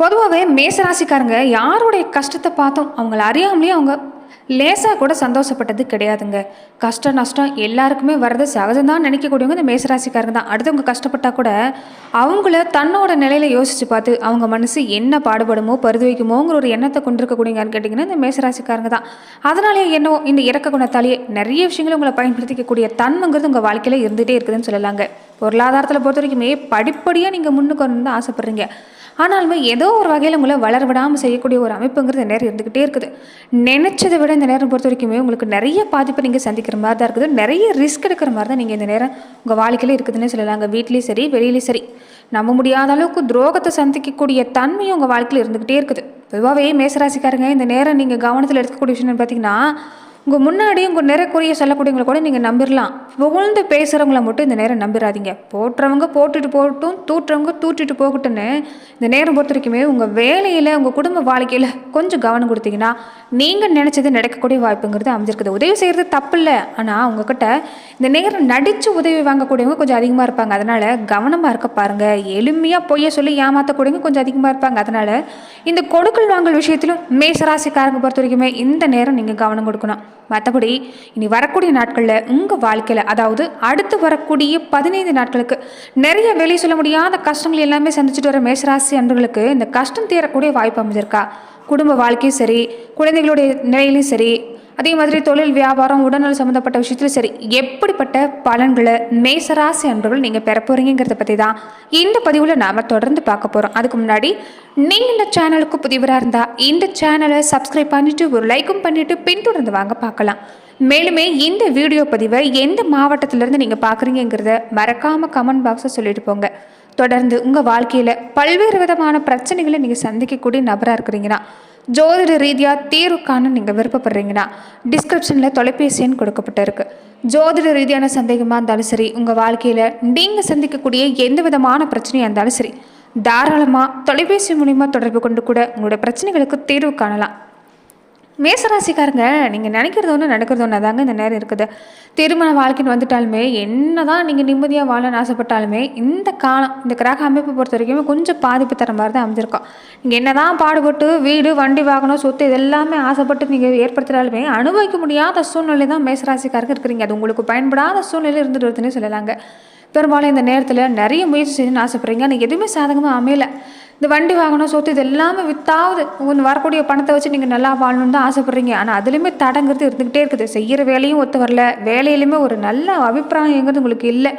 பொதுவாவே மேசராசிக்காரங்க யாருடைய கஷ்டத்த பார்த்தும் அவங்கள அறியாமலேயே அவங்க லேசா கூட சந்தோஷப்பட்டது கிடையாதுங்க. கஷ்டம், நஷ்டம் எல்லாருக்குமே வர்றது சகஜம் தான் நினைக்கக்கூடியவங்க இந்த மேசராசிக்காரங்க தான். அடுத்தவங்க கஷ்டப்பட்டா கூட அவங்கள தன்னோட நிலையில யோசிச்சு பார்த்து அவங்க மனசு என்ன பாடுபடுமோ, பரிதவிக்குமோங்கிற ஒரு எண்ணத்த கொண்டிருக்கக்கூடியவங்கன்னு கேட்டிங்கன்னா இந்த மேசராசிக்காரங்க தான். அதனாலேயே என்னவோ இந்த இரக்க குணத்தாலேயே நிறைய விஷயங்கள உங்கள பயன்படுத்திக்கக்கூடிய தன்மைங்கிறது உங்க வாழ்க்கையில இருந்துட்டே இருக்குதுன்னு சொல்லலாங்க. பொருளாதாரத்தில பொறுத்தவரைக்குமே படிப்படியா நீங்க முன்னுக்கு வரணும்னு தான் ஆசைப்படுறீங்க. ஆனாலுமே ஏதோ ஒரு வகையில் உங்களை வளர விடாமல் செய்யக்கூடிய ஒரு அமைப்புங்கிறது இந்த நேரம் இருந்துக்கிட்டே இருக்குது. நினைச்சதை விட இந்த நேரம் பொறுத்த வரைக்குமே உங்களுக்கு நிறைய பாதிப்பை நீங்கள் சந்திக்கிற மாதிரி தான் இருக்குது. நிறைய ரிஸ்க் எடுக்கிற மாதிரி தான் நீங்கள் இந்த நேரம் உங்கள் வாழ்க்கையில் இருக்குதுன்னு சொல்லலாங்க. வீட்லேயும் சரி, வெளியிலையும் சரி, நம்ப முடியாத அளவுக்கு துரோகத்தை சந்திக்கக்கூடிய தன்மையும் உங்கள் வாழ்க்கையில் இருந்துக்கிட்டே இருக்குது. பொதுவாகவே மேசராசிக்காரங்க இந்த நேரம் நீங்கள் கவனத்தில் எடுக்கக்கூடிய விஷயம் பார்த்தீங்கன்னா, உங்கள் முன்னாடி உங்கள் நிறைய சொல்லக்கூடியவங்களை கூட நீங்கள் நம்பிடலாம். புகழ்ந்து பேசுகிறவங்கள மட்டும் இந்த நேரம் நம்பிடாதீங்க. போட்டுறவங்க போட்டுட்டு போகட்டும், தூட்டுறவங்க தூட்டிட்டு போகட்டும்னு இந்த நேரம் பொறுத்த வரைக்குமே உங்கள் வேலையில், உங்கள் குடும்ப வாழ்க்கையில் கொஞ்சம் கவனம் கொடுத்தீங்கன்னா நீங்கள் நினச்சது நடக்கக்கூடிய வாய்ப்புங்கிறது அமைஞ்சிருக்குது. உதவி செய்கிறது தப்பு இல்லை, ஆனால் உங்ககிட்ட இந்த நேரம் நடித்து உதவி வாங்கக்கூடியவங்க கொஞ்சம் அதிகமாக இருப்பாங்க. அதனால் கவனமாக இருக்க பாருங்கள். எளிமையாக பொய்ய சொல்லி ஏமாற்றக்கூடியவங்க கொஞ்சம் அதிகமாக இருப்பாங்க. அதனால் இந்த கொடுக்கல் வாங்கல் விஷயத்திலும் மேசராசிக்காரங்க பொறுத்த வரைக்குமே இந்த நேரம் நீங்கள் கவனம் கொடுக்கணும். மற்றபடி இனி வரக்கூடிய நாட்களில் உங்கள் வாழ்க்கையில், அதாவது அடுத்து வரக்கூடிய 15 நாட்களுக்கு நிறைய வெளியே சொல்ல முடியாத கஷ்டங்கள் எல்லாமே சந்திச்சுட்டு வர மேசராசி அன்பர்களுக்கு இந்த கஷ்டம் தீரக்கூடிய வாய்ப்பு அமைஞ்சிருக்கா? குடும்ப வாழ்க்கையும் சரி, குழந்தைகளுடைய நிலையிலையும் சரி, அதே மாதிரி தொழில், வியாபாரம், உடல்நல சம்மந்தப்பட்ட விஷயத்திலும் சரி, எப்படிப்பட்ட பலன்களை மேசராசி அன்பர்கள் நீங்கள் பெற போகிறீங்கிறத பற்றி தான் இந்த பதிவில் நாம் தொடர்ந்து பார்க்க போகிறோம். அதுக்கு முன்னாடி நீங்கள் இந்த சேனலுக்கு புதிவராக இருந்தால் இந்த சேனலை சப்ஸ்கிரைப் பண்ணிவிட்டு ஒரு லைக்கும் பண்ணிவிட்டு பின்தொடர்ந்து வாங்க பார்க்கலாம். மேலுமே இந்த வீடியோ பதிவை எந்த மாவட்டத்திலேருந்து நீங்கள் பார்க்குறீங்கிறத மறக்காமல் கமெண்ட் பாக்ஸில் சொல்லிட்டு போங்க. தொடர்ந்து உங்கள் வாழ்க்கையில் பல்வேறு விதமான பிரச்சனைகளை நீங்கள் சந்திக்கக்கூடிய நபராக இருக்கிறீங்கன்னா, ஜோதிட ரீதியாக தீர்வு காண நீங்கள் விருப்பப்படுறீங்கன்னா டிஸ்கிரிப்ஷனில் தொலைபேசி எண் கொடுக்கப்பட்டிருக்கு. ஜோதிட ரீதியான சந்தேகமாக இருந்தாலும் சரி, உங்கள் வாழ்க்கையில் நீங்கள் சந்திக்கக்கூடிய எந்த விதமான பிரச்சனையாக இருந்தாலும் சரி, தாராளமாக தொலைபேசி மூலிமா தொடர்பு கொண்டு கூட உங்களோட பிரச்சனைகளுக்கு தீர்வு காணலாம். மேசராசிக்காரங்க நீங்கள் நினைக்கிறது ஒன்று, நடக்கிறது ஒன்று தாங்க இந்த நேரம் இருக்குது. திருமண வாழ்க்கைன்னு வந்துட்டாலுமே, என்ன தான் நீங்கள் நிம்மதியாக வாழன்னு ஆசைப்பட்டாலுமே, இந்த காலம், இந்த கிரக அமைப்பு பொறுத்த வரைக்குமே கொஞ்சம் பாதிப்பு தர மாதிரி தான் அமைஞ்சிருக்கோம். நீங்கள் என்ன தான் பாடுபட்டு வீடு, வண்டி, வாகனம், சொத்து இதெல்லாமே ஆசைப்பட்டு நீங்கள் ஏற்படுத்தினாலுமே அனுபவிக்க முடியாத சூழ்நிலை தான் மேசராசிக்காரங்க இருக்கிறீங்க. அது உங்களுக்கு பயன்படாத சூழ்நிலை இருந்துட்டு வருதுன்னு சொல்லலாங்க. பெரும்பாலும் இந்த நேரத்தில் நிறைய முயற்சி செய்யணும்னு ஆசைப்பட்றீங்க, ஆனால் எதுவுமே சாதகமாக அமையலை. இந்த வண்டி வாகனம், சொத்து இது எல்லாமே வித்தாவது உங்களுக்கு வரக்கூடிய பணத்தை வச்சு நீங்கள் நல்லா வாழணுன்னு தான் ஆசைப்பட்றீங்க. ஆனால் அதுலேயுமே தடங்கிறது இருந்துக்கிட்டே இருக்குது. செய்கிற வேலையும் ஒத்து வரல, வேலையிலுமே ஒரு நல்ல அபிப்பிராயங்கிறது உங்களுக்கு இல்லை.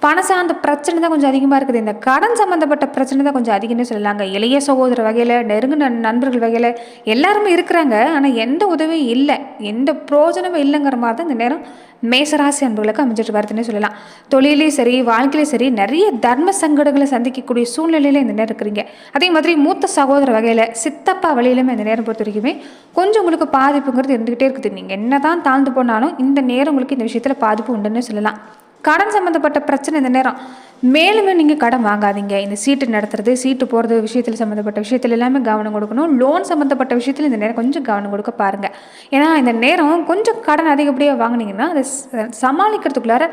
பணம் சார்ந்த பிரச்சனை தான் கொஞ்சம் அதிகமாக இருக்குது. இந்த கடன் சம்மந்தப்பட்ட பிரச்சனை தான் கொஞ்சம் அதிகம்னு சொல்லலாங்க. இளைய சகோதர வகையில், நெருங்கின நண்பர்கள் வகையில் எல்லாருமே இருக்கிறாங்க, ஆனால் எந்த உதவியும் இல்லை, எந்த பிரயோஜனமும் இல்லைங்கிற மாதிரி தான் இந்த நேரம் மேசராசி அன்பர்களுக்கு அமைஞ்சிட்டு வருதுன்னு சொல்லலாம். தொழிலையும் சரி, வாழ்க்கையிலையும் சரி, நிறைய தர்ம சங்கடங்களை சந்திக்கக்கூடிய சூழ்நிலையில் இந்த நேரம் இருக்கிறீங்க. அதே மாதிரி மூத்த சகோதர வகையில், சித்தப்பா வழியிலுமே இந்த நேரம் பொறுத்த வரைக்குமே கொஞ்சம் உங்களுக்கு பாதிப்புங்கிறது இருந்துகிட்டே இருக்குது. நீங்கள் என்ன தான் தாழ்ந்து போனாலும் இந்த நேரம் உங்களுக்கு இந்த விஷயத்தில் பாதிப்பு உண்டுன்னு சொல்லலாம். கடன் சம்மந்தப்பட்ட பிரச்சனை இந்த நேரம் மேலுமே நீங்கள் கடன் வாங்காதீங்க. இந்த சீட்டு நடத்துறது, சீட்டு போகிறது விஷயத்தில் சம்மந்தப்பட்ட விஷயத்தில் எல்லாமே கவனம் கொடுக்கணும். லோன் சம்மந்தப்பட்ட விஷயத்தில் இந்த நேரம் கொஞ்சம் கவனம் கொடுக்க பாருங்கள். ஏன்னா இந்த நேரம் கொஞ்சம் கடன் அதிகப்படியாக வாங்கினீங்கன்னா அதை சமாளிக்கிறதுக்குள்ளார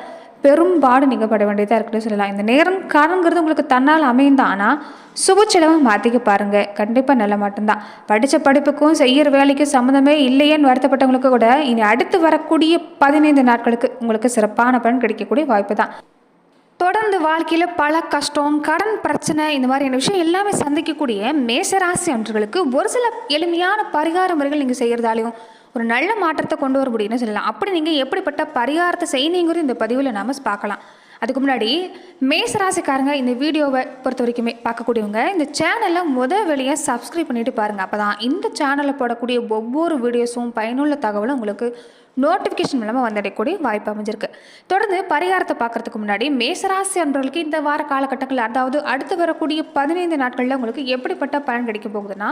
பெரும்பாடு நீங்கள் பட வேண்டியதாக இருக்குன்னு சொல்லலாம். இந்த நேரம் கடன்கிறது உங்களுக்கு தன்னால் அமைந்தான், ஆனால் சுப செலவாக மாற்றிக்க பாருங்கள். கண்டிப்பாக நல்ல மட்டும்தான். படித்த படிப்புக்கும் செய்கிற வேலைக்கும் சம்மந்தமே இல்லையேன்னு வருத்தப்பட்டவங்களுக்கு கூட இனி அடுத்து வரக்கூடிய 15 நாட்களுக்கு உங்களுக்கு சிறப்பான பலன் கிடைக்கக்கூடிய வாய்ப்பு தான். தொடர்ந்து வாழ்க்கையில் பல கஷ்டம், கடன் பிரச்சனை, இந்த மாதிரியான விஷயம் எல்லாமே சந்திக்கக்கூடிய மேசராசி அன்பர்களுக்கு ஒரு சில எளிமையான பரிகார முறைகள் நீங்கள் செய்கிறதாலையும் ஒரு நல்ல மாற்றத்தை கொண்டு வர முடியும்னு சொல்லலாம். அப்படி நீங்கள் எப்படிப்பட்ட பரிகாரத்தை செய்யணுங்கிறது இந்த பதிவில் நாம் பார்க்கலாம். அதுக்கு முன்னாடி மேசராசிக்காரங்க இந்த வீடியோவை பொறுத்த வரைக்குமே பார்க்கக்கூடியவங்க இந்த சேனலை வெளியே சப்ஸ்கிரைப் பண்ணிட்டு பாருங்கள். அப்போ தான் இந்த சேனலில் போடக்கூடிய ஒவ்வொரு வீடியோஸும் பயனுள்ள தகவலும் உங்களுக்கு நோட்டிஃபிகேஷன் மூலமாக வந்தடையக்கூடிய வாய்ப்பு அமைஞ்சிருக்கு. தொடர்ந்து பரிகாரத்தை பார்க்குறதுக்கு முன்னாடி மேசராசி அன்பர்களுக்கு இந்த வார காலகட்டங்கள், அதாவது அடுத்து வரக்கூடிய 15 நாட்களில் உங்களுக்கு எப்படிப்பட்ட பலன் கிடைக்க போகுதுன்னா,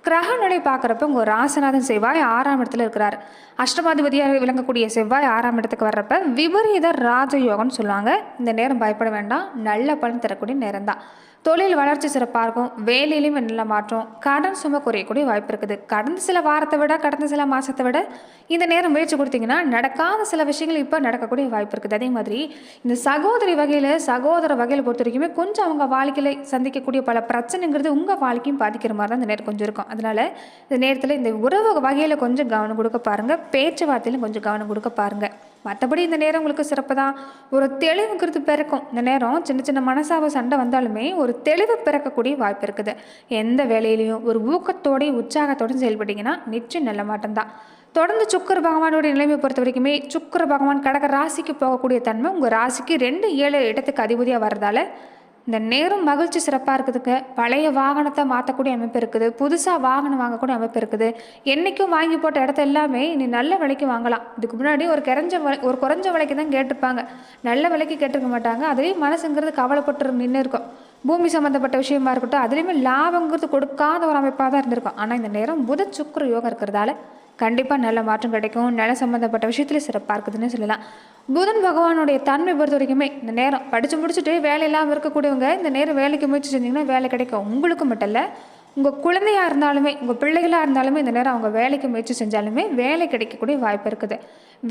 கிரகநிலை பார்க்குறப்ப உங்கள் ராசிநாதன் செவ்வாய் 6ஆம் இடத்துல இருக்கிறார். அஷ்டமாதிபதியாக விளங்கக்கூடிய செவ்வாய் 6ஆம் இடத்துக்கு வர்றப்ப விபரீத ராஜயோகம்னு சொல்லுவாங்க. இந்த நேரம் பயப்பட வேண்டாம், நல்ல பலன் தரக்கூடிய நேரம் தான். தொழில் வளர்ச்சி சிறப்பாக இருக்கும். வேலையிலும் நல்ல மாற்றம். கடன் சுமை குறையக்கூடிய வாய்ப்பு இருக்குது. கடந்த சில வாரத்தை விட, கடந்த சில மாசத்தை விட இந்த நேரம் முயற்சி கொடுத்தீங்கன்னா, நடக்காத சில விஷயங்கள் இப்ப நடக்கக்கூடிய வாய்ப்பு இருக்குது. அதே மாதிரி இந்த சகோதரி வகையில, சகோதர வகையில பொறுத்தவரைக்குமே கொஞ்சம் அவங்க வாழ்க்கையில சந்திக்கக்கூடிய பல பிரச்சனைங்கிறது உங்க வாழ்க்கையும் பாதிக்கிற மாதிரி தான் இந்த நேரம் கொஞ்சம் இருக்கும். அதனால இந்த நேரத்துல இந்த உறவு வகையில கொஞ்சம் கவனம் கொடுக்க பாருங்க. பேச்சுவார்த்தையிலும் கொஞ்சம் கவனம் கொடுக்க பாருங்க. மற்றபடி இந்த நேரம் உங்களுக்கு சிறப்பு தான். ஒரு தெளிவுங்கிறது பிறக்கும். இந்த நேரம் சின்ன சின்ன மனசாப சண்டை வந்தாலுமே ஒரு தெளிவு பிறக்கக்கூடிய வாய்ப்பு இருக்குது. எந்த வேலையிலையும் ஒரு ஊக்கத்தோடையும் உற்சாகத்தோடையும் செயல்பட்டீங்கன்னா நிச்சயம் நல்ல மாற்றம் தான். தொடர்ந்து சுக்கிர பகவானுடைய நிலைமை பொறுத்த வரைக்குமே சுக்கிர பகவான் கடக ராசிக்கு போகக்கூடிய தன்மை உங்கள் ராசிக்கு 2, 7 இடத்துக்கு அதிபதியாக வர்றதால இந்த நேரம் மகிழ்ச்சி சிறப்பாக இருக்குதுங்க. பழைய வாகனத்தை மாற்றக்கூடிய அமைப்பு இருக்குது. புதுசாக வாகனம் வாங்கக்கூடிய அமைப்பு இருக்குது. என்றைக்கும் வாங்கி போட்ட இடத்த எல்லாமே நீ நல்ல விலைக்கு வாங்கலாம். இதுக்கு முன்னாடி ஒரு குறைஞ்ச விலைக்கு தான் கேட்டிருப்பாங்க. நல்ல விலைக்கு கேட்டிருக்க மாட்டாங்க. அதுவே மனசுங்கிறது கவலைப்பட்டு நின்று இருக்கும். பூமி சம்மந்தப்பட்ட விஷயமா இருக்கட்டும், அதுலேயுமே லாபங்கிறது கொடுக்காத ஒரு அமைப்பாக தான் இருந்திருக்கும். ஆனால் இந்த நேரம் புத சுக்கிர யோகம் இருக்கிறதால கண்டிப்பாக நல்ல மாற்றம் கிடைக்கும். நில சம்மந்தப்பட்ட விஷயத்துல சிறப்பாக இருக்குதுன்னு சொல்லலாம். புதன் பகவானுடைய தன்மை பொறுத்த வரைக்குமே இந்த நேரம் படித்து முடிச்சுட்டு வேலை இல்லாமல் இருக்கக்கூடியவங்க இந்த நேரம் வேலைக்கு முயற்சி செஞ்சிங்கன்னா வேலை கிடைக்கும். உங்களுக்கு மட்டும் இல்லை, உங்கள் குழந்தையாக இருந்தாலுமே, உங்கள் பிள்ளைகளாக இருந்தாலுமே இந்த நேரம் அவங்க வேலைக்கு முயற்சி செஞ்சாலுமே வேலை கிடைக்கக்கூடிய வாய்ப்பு இருக்குது.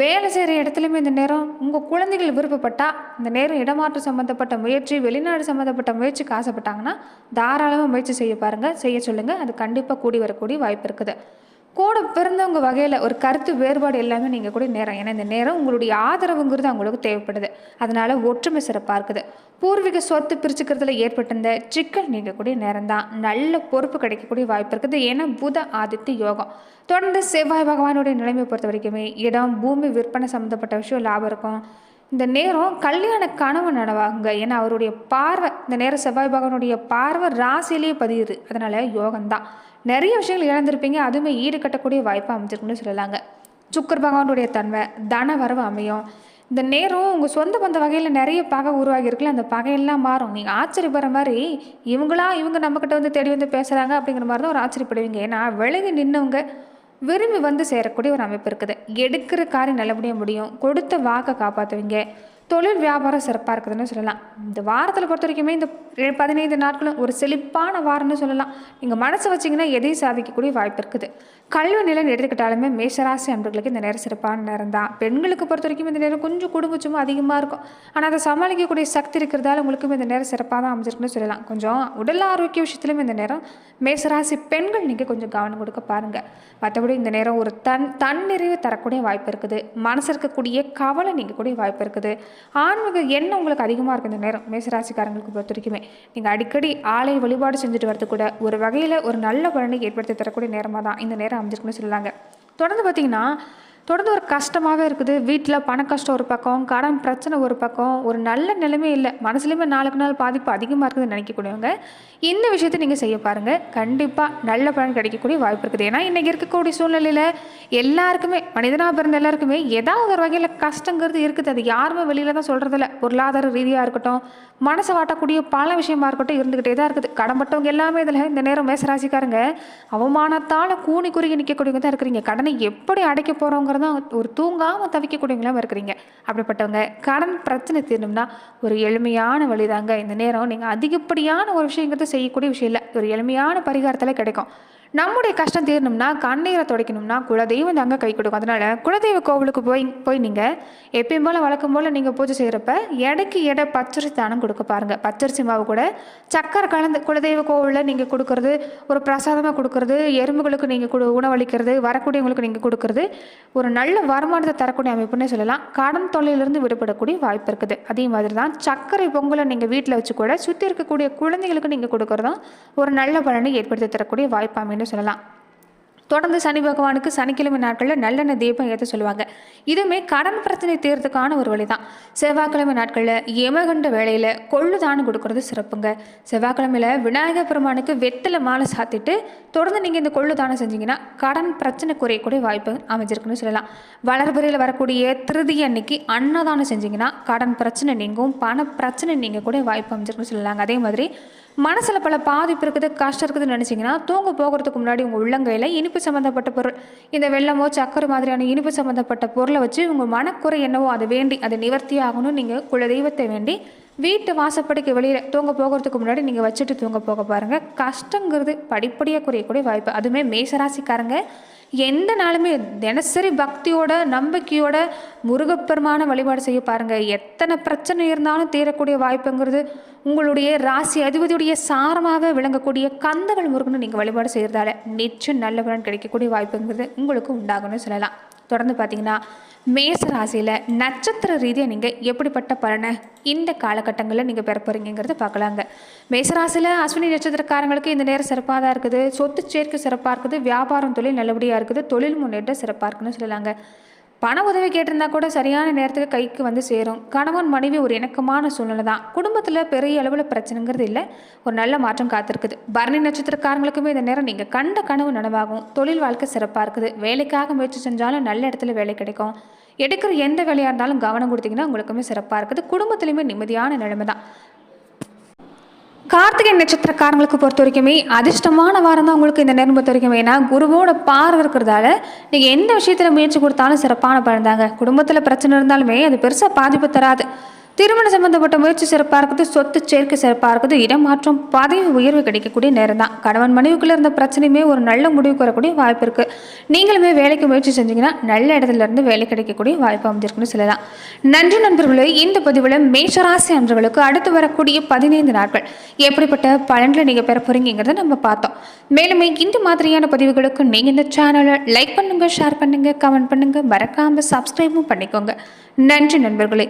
வேலை செய்கிற இடத்துலையுமே இந்த நேரம் உங்கள் குழந்தைகள் விருப்பப்பட்டால் இந்த நேரம் இடமாற்றம் சம்மந்தப்பட்ட முயற்சி, வெளிநாடு சம்மந்தப்பட்ட முயற்சிக்கு ஆசைப்பட்டாங்கன்னா தாராளமாக முயற்சி செய்ய பாருங்கள், செய்ய சொல்லுங்கள். அது கண்டிப்பாக கூடி வரக்கூடிய வாய்ப்பு இருக்குது. கூட பிறந்தவங்க வகையில் ஒரு கருத்து வேறுபாடு எல்லாமே நீங்கள் கூட நேரம், ஏன்னா இந்த நேரம் உங்களுடைய ஆதரவுங்கிறது அவங்களுக்கு தேவைப்படுது. அதனால ஒற்றுமை சிறப்பாக இருக்குது. பூர்வீக சொத்து பிரிச்சுக்கிறதுல ஏற்பட்டிருந்த சிக்கல் நீங்கக்கூடிய நேரம் தான். நல்ல பொறுப்பு கிடைக்கக்கூடிய வாய்ப்பு இருக்குது. ஏன்னா புத ஆதித்ய யோகம். தொடர்ந்து செவ்வாய் பகவானுடைய நிலைமை பொறுத்த வரைக்குமே இடம், பூமி விற்பனை சம்மந்தப்பட்ட விஷயம் லாபம் இருக்கும். இந்த நேரம் கல்யாண கனவு நடவாங்க. ஏன்னா அவருடைய பார்வை, இந்த நேரம் செவ்வாய் பகவானுடைய பார்வை ராசியிலேயே பதியுது. அதனால யோகம்தான். நிறைய விஷயங்கள் இழந்திருப்பீங்க. அதுவுமே ஈடு கட்டக்கூடிய வாய்ப்பாக அமைஞ்சிருக்குன்னு சொல்லலாங்க. சுக்கிர பகவானுடைய தன்மை தன வரவு அமையும். இந்த நேரம் உங்கள் சொந்த பந்த வகையில் நிறைய பகை உருவாகி இருக்குல்ல, அந்த பகையெல்லாம் மாறும். நீங்கள் ஆச்சரியப்படுற மாதிரி இவங்க நம்மக்கிட்ட வந்து தேடி வந்து பேசுகிறாங்க அப்படிங்கிற மாதிரி தான் ஒரு ஆச்சரியப்படுவீங்க. ஏன்னா விலகி நின்னவங்க விரும்பி வந்து சேரக்கூடிய ஒரு அமைப்பு இருக்குது. எடுக்கிற காரியம் நல்லபடியாக முடியும். கொடுத்த வாக்கை காப்பாற்றுவீங்க. தொழில் வியாபாரம் சிறப்பாக இருக்குதுன்னு சொல்லலாம். இந்த வாரத்தில் பொறுத்த வரைக்குமே இந்த 15 நாட்களும் ஒரு செழிப்பான வாரம்னு சொல்லலாம். நீங்கள் மனசை வச்சிங்கன்னா எதையும் சாதிக்கக்கூடிய வாய்ப்பு இருக்குது. கல்வி நிலைன்னு எடுத்துக்கிட்டாலுமே மேஷராசி அன்பர்களுக்கு இந்த நேரம் சிறப்பான நேரம் தான். பெண்களுக்கு பொறுத்த வரைக்கும் இந்த நேரம் கொஞ்சம் குடும்பச்சும் அதிகமாக இருக்கும். ஆனால் அதை சமாளிக்கக்கூடிய சக்தி இருக்கிறதால உங்களுக்கும் இந்த நேரம் சிறப்பாக தான் அமைஞ்சிருக்குன்னு சொல்லலாம். கொஞ்சம் உடல் ஆரோக்கிய விஷயத்துலையும் இந்த நேரம் மேஷராசி பெண்கள் நீங்கள் கொஞ்சம் கவனம் கொடுக்க பாருங்கள். மற்றபடி இந்த நேரம் ஒரு தன்னிறைவு தரக்கூடிய வாய்ப்பு இருக்குது. மனசு இருக்கக்கூடிய கவலை நீங்கக்கூடிய வாய்ப்பு இருக்குது. ஆன்மீக எண்ணம் உங்களுக்கு அதிகமாக இருக்குது இந்த நேரம். மேசராசிக்காரங்களுக்கு பொறுத்த வரைக்குமே நீங்கள் அடிக்கடி ஆலய வழிபாடு செஞ்சுட்டு வரது கூட ஒரு வகையில் ஒரு நல்ல பலனை ஏற்படுத்தி தரக்கூடிய நேரமாக தான் இந்த நேரம் அமைஞ்சிருக்குன்னு சொல்லலாங்க. தொடர்ந்து பார்த்தீங்கன்னா தொடர்ந்து ஒரு கஷ்டமாகவே இருக்குது. வீட்டில் பண கஷ்டம் ஒரு பக்கம், கடன் பிரச்சனை ஒரு பக்கம், ஒரு நல்ல நிலைமை இல்லை. மனசுலையுமே நாளுக்கு நாள் பாதிப்பு அதிகமாக இருக்குதுன்னு நினைக்கக்கூடியவங்க இந்த விஷயத்தை நீங்கள் செய்ய பாருங்கள். கண்டிப்பாக நல்ல பலன் கிடைக்கக்கூடிய வாய்ப்பு இருக்குது. ஏன்னா இன்றைக்கி இருக்கக்கூடிய சூழ்நிலையில் எல்லாருக்குமே, மனிதனாக பிறந்த எல்லாருக்குமே ஏதாவது ஒரு வகையில் கஷ்டங்கிறது இருக்குது. அது யாருமே வெளியில் தான் சொல்கிறதில்ல. பொருளாதார ரீதியாக இருக்கட்டும், மனசை வாட்டக்கூடிய பல விஷயமா இருக்கட்டும் இருந்துக்கிட்டே தான் இருக்குது. கடன்பட்டவங்க எல்லாமே இதில் இந்த நேரம் மேசராசிக்காரங்க அவமானத்தால் கூனி குறுகி நிற்கக்கூடியவங்க தான் இருக்கிறீங்க. கடனை எப்படி அடைக்க போகிறோங்கிறதான் ஒரு தூங்காமல் தவிக்கக்கூடியவங்களாம் இருக்கிறீங்க. அப்படிப்பட்டவங்க கடன் பிரச்சனை தீரணும்னா ஒரு எளிமையான வழிதாங்க இந்த நேரம். நீங்கள் அதிகப்படியான ஒரு விஷயங்கிறது செய்யக்கூடிய விஷயம் இல்லை. ஒரு எளிமையான பரிகாரத்தில் கிடைக்கும். நம்முடைய கஷ்டம் தீரணும்னா, கண்ணீரை துடைக்கணும்னா குலதெய்வம் தாங்க கை கொடுக்கும். அதனால் குலதெய்வ கோவிலுக்கு போய் நீங்கள் எப்பயும் போல் வழக்கம் போல் நீங்கள் பூஜை செய்கிறப்ப எடை பச்சரிசி தானம் கொடுக்க பாருங்கள். பச்சரிசி மாவு கூட சக்கரை கலந்து குலதெய்வ கோவிலில் நீங்கள் கொடுக்கறது, ஒரு பிரசாதமாக கொடுக்கறது, எறும்புகளுக்கு நீங்கள் உணவளிக்கிறது, வரக்கூடியவங்களுக்கு நீங்கள் கொடுக்கறது ஒரு நல்ல வருமானத்தை தரக்கூடிய அமைப்புன்னே சொல்லலாம். கடன் தொல்லையிலிருந்து விடுபடக்கூடிய வாய்ப்பு இருக்குது. அதே மாதிரி தான் சர்க்கரை பொங்கலை நீங்கள் வீட்டில் வச்சு கூட சுற்றி இருக்கக்கூடிய குழந்தைகளுக்கு நீங்கள் கொடுக்கறதும் ஒரு நல்ல பலனை ஏற்படுத்தி தரக்கூடிய வாய்ப்பு அமைன்னு சொல்லலாம். தொடர்ந்து சனி பகவானுக்கு சனிக்கிழமை நாட்களில் நல்லெண்ணெய் தீபம் ஏற்ற சொல்லுவாங்க. இதுவுமே கடன் பிரச்சனை தீர்றதுக்கான ஒரு வழி தான். செவ்வாய்க்கிழமை நாட்களில் யமகண்ட வேளையில் கொள்ளு தானம் கொடுக்கறது சிறப்புங்க. செவ்வாய்க்கிழமையில் விநாயகர் பெருமானுக்கு வெற்றில மாலை சாத்திட்டு தொடர்ந்து நீங்கள் இந்த கொள்ளு தானம் செஞ்சீங்கன்னா கடன் பிரச்சனை குறையக்கூடிய வாய்ப்பு அமைஞ்சிருக்குன்னு சொல்லலாம். வளர்பிறையில் வரக்கூடிய திருதி அன்னைக்கு அன்னதானம் செஞ்சீங்கன்னா கடன் பிரச்சனை நீங்கும், பண பிரச்சனை நீங்கள் கூட வாய்ப்பு அமைஞ்சிருக்குன்னு சொல்லலாங்க. அதே மாதிரி மனசில் பல பாதிப்பு இருக்குது, கஷ்டம் இருக்குதுன்னு நினச்சிங்கன்னா தூங்க போகிறதுக்கு முன்னாடி உங்கள் உள்ளங்கையில் இனிப்பு சம்மந்தப்பட்ட பொருள், இந்த வெள்ளமோ சக்கரை மாதிரியான இனிப்பு சம்மந்தப்பட்ட பொருளை வச்சு உங்கள் மனக்குறை என்னவோ அதை வேண்டி அதை நிவர்த்தி ஆகணும் நீங்கள் குலதெய்வத்தை வேண்டி வீட்டு வாசப்படிக்கு வெளியில் தூங்க போகிறதுக்கு முன்னாடி நீங்கள் வச்சுட்டு தூங்க போக பாருங்கள். கஷ்டங்கிறது படிப்படியாக குறையக்கூடிய வாய்ப்பு. அதுவுமே மேசராசிக்காரங்க எந்த நாளுமே தினசரி பக்தியோட நம்பிக்கையோட முருகப்பெருமான வழிபாடு செய்ய பாருங்கள். எத்தனை பிரச்சனை இருந்தாலும் தீரக்கூடிய வாய்ப்புங்கிறது உங்களுடைய ராசி அதிபதியுடைய சாரமாக விளங்கக்கூடிய கந்தகள் முருகனை நீங்கள் வழிபாடு செய்கிறதால நிச்சயம் நல்ல பலன் கிடைக்கக்கூடிய வாய்ப்புங்கிறது உங்களுக்கு உண்டாகும்னு சொல்லலாம். தொடர்ந்து பார்த்தீங்கன்னா மேச ராசியில் நட்சத்திர ரீதியாக நீங்கள் எப்படிப்பட்ட பலனை இந்த காலகட்டங்களில் நீங்கள் பெற போகிறீங்கிறத பார்க்கலாங்க. மேசராசியில் அஸ்வினி நட்சத்திரக்காரங்களுக்கு இந்த நேரம் சிறப்பாக தான் இருக்குது. சொத்து சேர்க்கை சிறப்பாக இருக்குது. வியாபாரம் தொழில் நல்லபடியாக இருக்குது. தொழில் முன்னேற்றம் சிறப்பாக இருக்குன்னு சொல்லலாங்க. பண உதவி கேட்டிருந்தா கூட சரியான நேரத்துக்கு கைக்கு வந்து சேரும். கணவன் மனைவி ஒரு இணக்கமான சூழ்நிலை தான். குடும்பத்தில் பெரிய அளவில் பிரச்சனைங்கிறது இல்லை. ஒரு நல்ல மாற்றம் காத்திருக்குது. பரணி நட்சத்திரக்காரங்களுக்குமே இந்த நேரம் நீங்கள் கண்ட கனவு நனவாகும். தொழில் வாழ்க்கை சிறப்பாக இருக்குது. வேலைக்காக முயற்சி செஞ்சாலும் நல்ல இடத்துல வேலை கிடைக்கும். எடுக்கிற எந்த வேலையாக இருந்தாலும் கவனம் கொடுத்தீங்கன்னா உங்களுக்குமே சிறப்பாக இருக்குது. குடும்பத்துலையுமே நிம்மதியான நிலைமை தான். கார்த்திகை நட்சத்திரக்காரங்களுக்கு பொறுத்த வரைக்குமே அதிர்ஷ்டமான வாரம் தான் உங்களுக்கு இந்த நேரம் பொறுத்த வரைக்கும். ஏன்னா குருவோட பார்வை இருக்கிறதால நீங்கள் எந்த விஷயத்தில் முயற்சி கொடுத்தாலும் சிறப்பான பலன் தாங்க. குடும்பத்தில் பிரச்சனை இருந்தாலுமே அது பெருசாக பாதிப்பு தராது. திருமண சம்பந்தப்பட்ட முயற்சி சிறப்பாக இருக்குது. சொத்து சேர்க்கை சிறப்பாக இருக்குது. இடமாற்றம் பதவி உயர்வு கிடைக்கக்கூடிய நேரம் தான். கணவன் மனைவிக்குள்ளே இருந்த பிரச்சனையுமே ஒரு நல்ல முடிவுக்கு வரக்கூடிய வாய்ப்பு இருக்குது. நீங்களுமே வேலைக்கு முயற்சி செஞ்சீங்கன்னா நல்ல இடத்துல இருந்து வேலை கிடைக்கக்கூடிய வாய்ப்பு அமைஞ்சிருக்குன்னு சொல்லலாம். நன்றி நண்பர்களே. இந்த பதிவில் மேஷராசி அன்பர்களுக்கு அடுத்து வரக்கூடிய 15 நாட்கள் எப்படிப்பட்ட பலன்களை நீங்கள் பெற போறீங்கிறத நம்ம பார்த்தோம். மேலுமே இந்த மாதிரியான பதிவுகளுக்கு நீங்கள் இந்த சேனலை லைக் பண்ணுங்கள், ஷேர் பண்ணுங்கள், கமெண்ட் பண்ணுங்கள், மறக்காமல் சப்ஸ்கிரைபும் பண்ணிக்கோங்க. நன்றி நண்பர்களே.